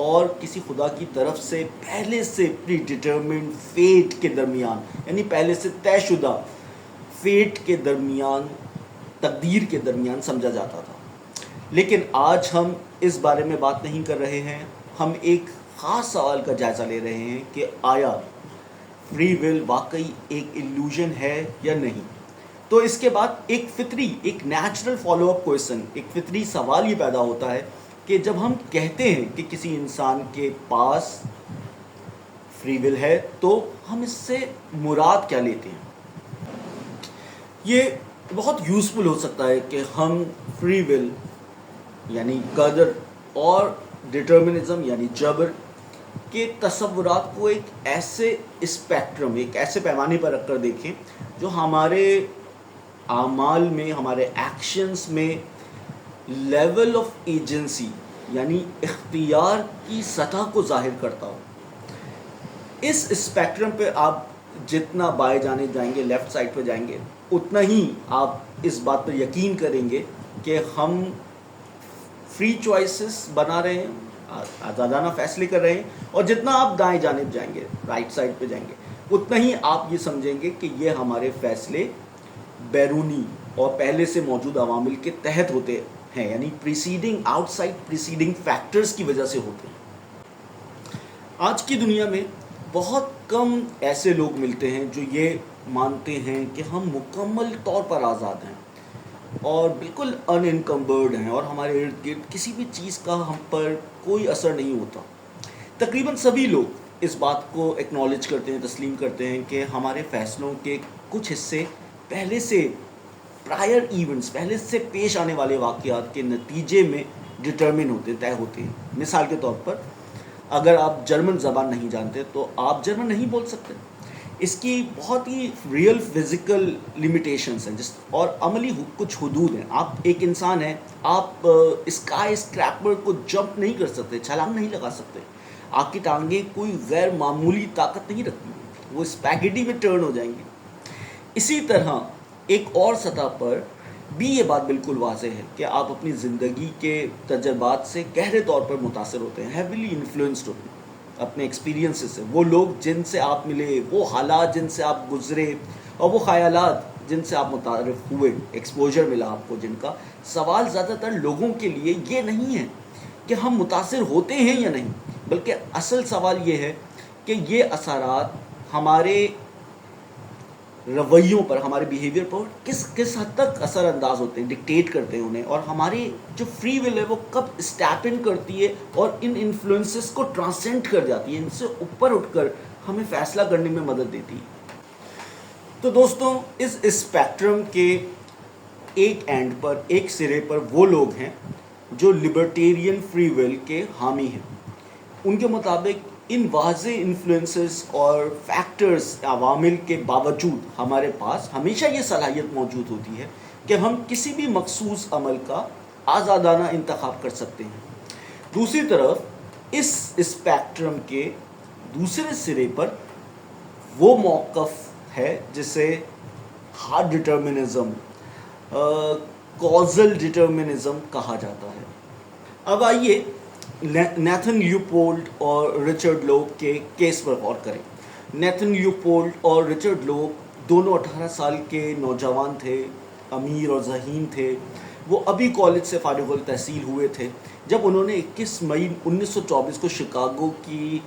اور کسی خدا کی طرف سے پہلے سے پری ڈٹرمنڈ فیٹ کے درمیان، یعنی پہلے سے طے شدہ فیٹ کے درمیان، تقدیر کے درمیان سمجھا جاتا تھا. لیکن آج ہم اس بارے میں بات نہیں کر رہے ہیں. ہم ایک خاص سوال کا جائزہ لے رہے ہیں کہ آیا فری ول واقعی ایک ایلیوژن ہے یا نہیں. تو اس کے بعد ایک نیچرل فالو اپ کویشچن، ایک فطری سوال یہ پیدا ہوتا ہے کہ جب ہم کہتے ہیں کہ کسی انسان کے پاس فری ول ہے تو ہم اس سے مراد کیا لیتے ہیں. یہ بہت یوزفل ہو سکتا ہے کہ ہم فری ول یعنی قدر اور ڈٹرمنزم یعنی جبر کے تصورات کو ایک ایسے اسپیکٹرم، ایک ایسے پیمانے پر رکھ کر دیکھیں جو ہمارے اعمال میں، ہمارے ایکشنز میں لیول آف ایجنسی یعنی اختیار کی سطح کو ظاہر کرتا ہو. اس اسپیکٹرم پہ آپ جتنا بائیں جانب جائیں گے، لیفٹ سائڈ پہ جائیں گے، اتنا ہی آپ اس بات پر یقین کریں گے کہ ہم فری چوائسز بنا رہے ہیں، آزادانہ فیصلے کر رہے ہیں. اور جتنا آپ دائیں جانب جائیں گے، رائٹ سائڈ پہ جائیں گے، اتنا ہی آپ یہ سمجھیں گے کہ یہ ہمارے فیصلے بیرونی اور پہلے سے موجود عوامل کے تحت ہوتے ہیں، یعنی preceding out side preceding factors کی وجہ سے ہوتے ہیں. آج کی دنیا میں بہت کم ایسے لوگ ملتے ہیں جو یہ مانتے ہیں کہ ہم مکمل طور پر آزاد ہیں اور بالکل ان انکمبرڈ ہیں اور ہمارے ارد گرد کسی بھی چیز کا ہم پر کوئی اثر نہیں ہوتا. تقریباً سبھی لوگ اس بات کو ایکنالج کرتے ہیں، تسلیم کرتے ہیں کہ ہمارے فیصلوں کے کچھ حصے پہلے سے پرائر ایونٹس، پہلے سے پیش آنے والے واقعات کے نتیجے میں ڈٹرمن ہوتے ہیں، طے ہوتے ہیں. مثال کے طور پر اگر آپ جرمن زبان نہیں جانتے تو آپ جرمن نہیں بول سکتے. اس کی بہت ہی ریئل فزیکل لمیٹیشنز ہیں اور عملی کچھ حدود ہیں. آپ ایک انسان ہیں، آپ اسکائی اسکریپر کو جمپ نہیں کر سکتے، چھلانگ نہیں لگا سکتے. آپ کی ٹانگیں کوئی غیر معمولی طاقت نہیں رکھتی، وہ اسپیگیٹی میں ٹرن ہو جائیں گی. اسی طرح ایک اور سطح پر بھی یہ بات بالکل واضح ہے کہ آپ اپنی زندگی کے تجربات سے گہرے طور پر متاثر ہوتے ہیں، ہیویلی انفلوئنسڈ ہوتے ہیں اپنے ایکسپیرینسز سے. وہ لوگ جن سے آپ ملے، وہ حالات جن سے آپ گزرے اور وہ خیالات جن سے آپ متعارف ہوئے، ایکسپوجر ملا آپ کو جن کا. سوال زیادہ تر لوگوں کے لیے یہ نہیں ہے کہ ہم متاثر ہوتے ہیں یا نہیں، بلکہ اصل سوال یہ ہے کہ یہ اثرات ہمارے رویوں پر، ہمارے بیہیویئر پر کس حد تک اثر انداز ہوتے ہیں، ڈکٹیٹ کرتے ہیں انہیں، اور ہماری جو فری ول ہے وہ کب اسٹیپ ان کرتی ہے اور ان انفلوئنسز کو ٹرانسینڈ کر جاتی ہے، ان سے اوپر اٹھ کر ہمیں فیصلہ کرنے میں مدد دیتی ہے. تو دوستوں، اس اسپیکٹرم کے ایک اینڈ پر، ایک سرے پر وہ لوگ ہیں جو لبرٹیرین فری ول کے حامی ہیں. ان کے مطابق ان واضح انفلوئنسز اور فیکٹرز، عوامل کے باوجود ہمارے پاس ہمیشہ یہ صلاحیت موجود ہوتی ہے کہ ہم کسی بھی مخصوص عمل کا آزادانہ انتخاب کر سکتے ہیں. دوسری طرف اس اسپیکٹرم کے دوسرے سرے پر وہ موقف ہے جسے ہارڈ ڈٹرمنزم، کازل ڈٹرمنزم کہا جاتا ہے. اب آئیے نیتھن لیوپولڈ اور رچرڈ لوگ کے کیس پر غور کریں. نیتھن لیوپولڈ اور رچرڈ لوگ دونوں 18 سال کے نوجوان تھے، امیر اور ذہین تھے. وہ ابھی کالج سے فارغ التحصیل ہوئے تھے جب انہوں نے 21 مئی 1924 کو شکاگو کی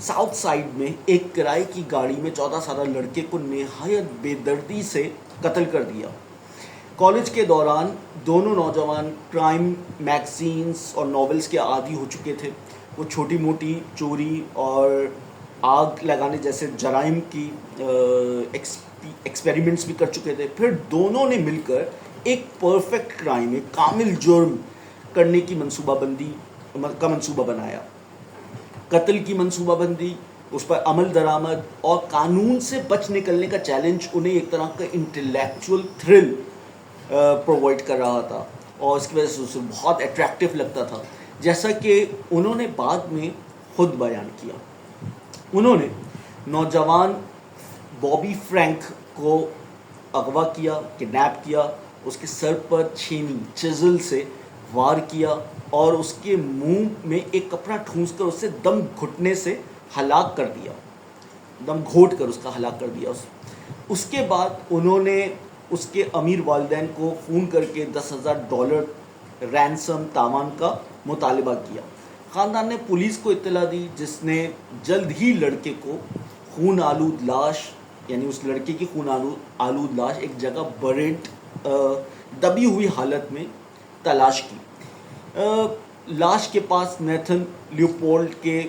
ساؤتھ سائڈ میں ایک کرائے کی گاڑی میں 14 سالہ لڑکے کو نہایت بے دردی سے قتل کر دیا. کالج کے دوران دونوں نوجوان کرائم میگزینز اور ناولز کے عادی ہو چکے تھے. وہ چھوٹی موٹی چوری اور آگ لگانے جیسے جرائم کی ایکسپیریمنٹس بھی کر چکے تھے. پھر دونوں نے مل کر ایک پرفیکٹ کرائم، ایک کامل جرم کرنے کی منصوبہ بنایا. قتل کی منصوبہ بندی، اس پر عمل درآمد اور قانون سے بچ نکلنے کا چیلنج انہیں ایک طرح کا انٹلیکچوئل تھرل پرووائڈ کر رہا تھا اور اس کی وجہ سے اسے بہت اٹریکٹیو لگتا تھا. جیسا کہ انہوں نے بعد میں خود بیان کیا، انہوں نے نوجوان بابی فرینک کو اغوا کیا، کڈنیپ کیا، اس کے سر پر چھینی چزل سے وار کیا اور اس کے منہ میں ایک کپڑا ٹھونس کر اسے دم گھٹنے سے ہلاک کر دیا، دم گھوٹ کر اس کا ہلاک کر دیا۔ اس کے بعد انہوں نے اس کے امیر والدین کو فون کر کے $10,000 رینسم تاوان کا مطالبہ کیا۔ خاندان نے پولیس کو اطلاع دی، جس نے جلد ہی لڑکے کو خون آلود لاش، یعنی اس لڑکے کی خون آلود لاش ایک جگہ دبی ہوئی حالت میں تلاش کی۔ لاش کے پاس نیتھن لیوپولڈ کے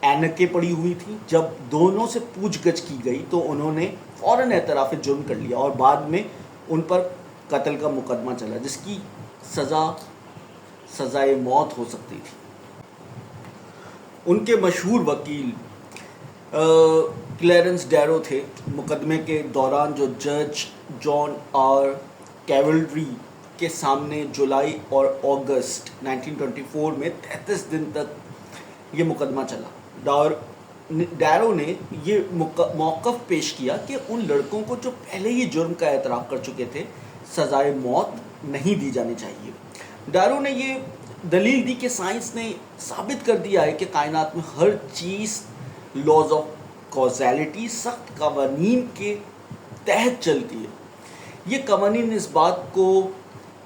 اینکیں پڑی ہوئی تھی۔ جب دونوں سے پوچھ گچھ کی گئی تو انہوں نے فوراً اعتراف جرم کر لیا اور بعد میں ان پر قتل کا مقدمہ چلا، جس کی سزائے موت ہو سکتی تھی۔ ان کے مشہور وکیل کلیرنس ڈیرو تھے۔ مقدمے کے دوران جو جج جان آر کیولری کے سامنے جولائی اور اگست 1924 میں 33 دن تک یہ مقدمہ چلا، ڈیرو نے یہ موقف پیش کیا کہ ان لڑکوں کو جو پہلے ہی جرم کا اعتراف کر چکے تھے سزائے موت نہیں دی جانی چاہیے۔ ڈیرو نے یہ دلیل دی کہ سائنس نے ثابت کر دیا ہے کہ کائنات میں ہر چیز لاز آف کازیلٹی، سخت قوانین کے تحت چلتی ہے۔ یہ قوانین اس بات کو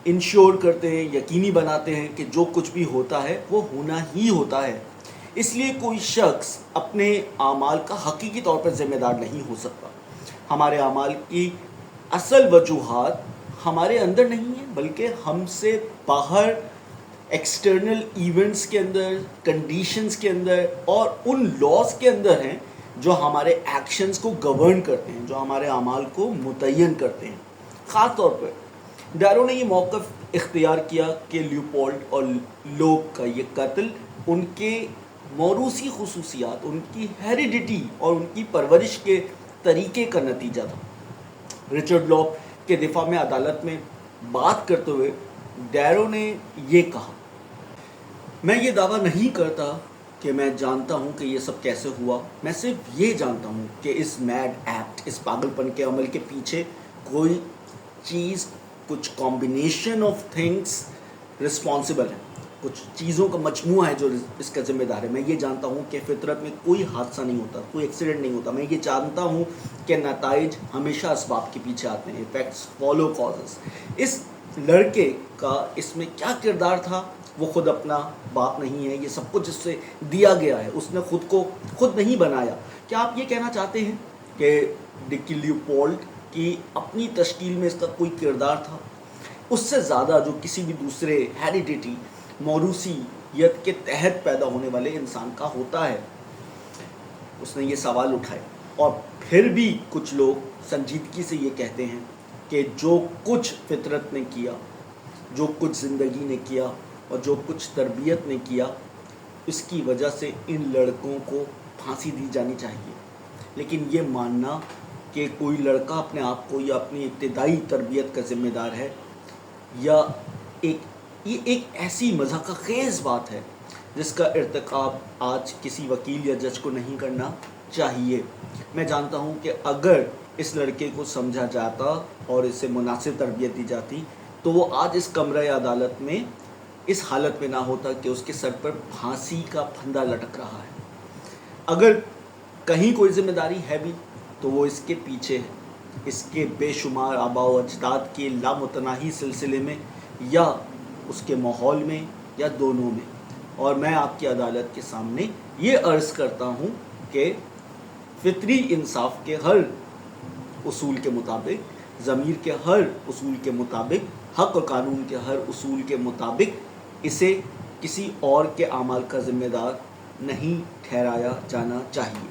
انشور کرتے ہیں، یقینی بناتے ہیں کہ جو کچھ بھی ہوتا ہے وہ ہونا ہی ہوتا ہے۔ اس لیے کوئی شخص اپنے اعمال کا حقیقی طور پر ذمہ دار نہیں ہو سکتا۔ ہمارے اعمال کی اصل وجوہات ہمارے اندر نہیں ہیں، بلکہ ہم سے باہر ایکسٹرنل ایونٹس کے اندر، کنڈیشنز کے اندر اور ان لاز کے اندر ہیں جو ہمارے ایکشنز کو گورن کرتے ہیں، جو ہمارے اعمال کو متعین کرتے ہیں۔ خاص طور پر ڈیرو نے یہ موقف اختیار کیا کہ لیوپولڈ اور لوب کا یہ قتل ان کے موروثی خصوصیات، ان کی ہیریڈیٹی اور ان کی پرورش کے طریقے کا نتیجہ تھا۔ رچرڈ لوب کے دفاع میں عدالت میں بات کرتے ہوئے ڈیرو نے یہ کہا، میں یہ دعویٰ نہیں کرتا کہ میں جانتا ہوں کہ یہ سب کیسے ہوا، میں صرف یہ جانتا ہوں کہ اس میڈ ایکٹ، اس پاگل پن کے عمل کے پیچھے کوئی چیز، کچھ کمبینیشن آف تھنگس رسپانسبل ہے، کچھ چیزوں کا مجموعہ ہے جو اس کا ذمہ دار ہے۔ میں یہ جانتا ہوں کہ فطرت میں کوئی حادثہ نہیں ہوتا، کوئی ایکسیڈنٹ نہیں ہوتا۔ میں یہ جانتا ہوں کہ نتائج ہمیشہ اسباب کے پیچھے آتے ہیں، ایفیکٹس فالو کازز۔ اس لڑکے کا اس میں کیا کردار تھا؟ وہ خود اپنا باپ نہیں ہے، یہ سب کچھ اس سے دیا گیا ہے، اس نے خود کو خود نہیں بنایا۔ کیا آپ یہ کہنا چاہتے ہیں کہ ڈکی لیوپولڈ کی اپنی تشکیل میں اس کا کوئی کردار تھا؟ اس سے زیادہ جو کسی بھی دوسرے ہیریڈیٹی، موروثیت کے تحت پیدا ہونے والے انسان کا ہوتا ہے۔ اس نے یہ سوال اٹھائے، اور پھر بھی کچھ لوگ سنجیدگی سے یہ کہتے ہیں کہ جو کچھ فطرت نے کیا، جو کچھ زندگی نے کیا اور جو کچھ تربیت نے کیا، اس کی وجہ سے ان لڑکوں کو پھانسی دی جانی چاہیے۔ لیکن یہ ماننا کہ کوئی لڑکا اپنے آپ کو یا اپنی ابتدائی تربیت کا ذمہ دار ہے، یا یہ ایک ایسی مضحکہ خیز بات ہے جس کا ارتکاب آج کسی وکیل یا جج کو نہیں کرنا چاہیے۔ میں جانتا ہوں کہ اگر اس لڑکے کو سمجھا جاتا اور اسے مناسب تربیت دی جاتی تو وہ آج اس کمرہ عدالت میں اس حالت میں نہ ہوتا کہ اس کے سر پر پھانسی کا پھندا لٹک رہا ہے۔ اگر کہیں کوئی ذمہ داری ہے بھی تو وہ اس کے پیچھے ہے، اس کے بے شمار آباء و اجداد کے لامتناہی سلسلے میں، یا اس کے ماحول میں، یا دونوں میں۔ اور میں آپ کی عدالت کے سامنے یہ عرض کرتا ہوں کہ فطری انصاف کے ہر اصول کے مطابق، ضمیر کے ہر اصول کے مطابق، حق اور قانون کے ہر اصول کے مطابق اسے کسی اور کے اعمال کا ذمہ دار نہیں ٹھہرایا جانا چاہیے۔